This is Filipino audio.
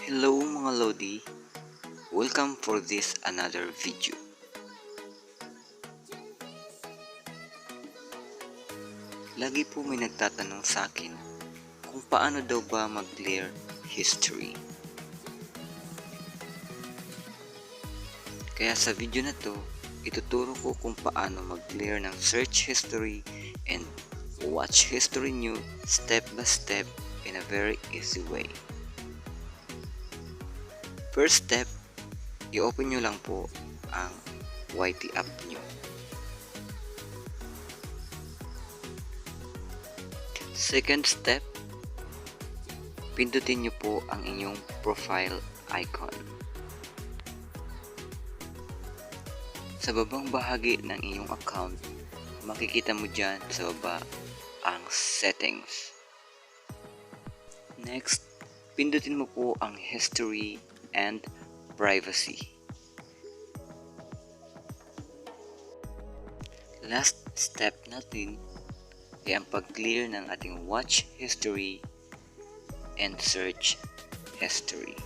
Hello mga Lodi, welcome for this another video. Lagi po may nagtatanong sa akin kung paano daw ba mag-clear history. Kaya sa video na to, ituturo ko kung paano mag-clear ng search history and watch history nyo step by step in a very easy way. First step, i-open nyo lang po ang YT app nyo. Second step, pindutin nyo po ang inyong profile icon. Sa babang bahagi ng inyong account, makikita mo dyan sa baba ang settings. Next, pindutin mo po ang history and privacy. Last step natin ay ang pag-clear ng ating watch history and search history.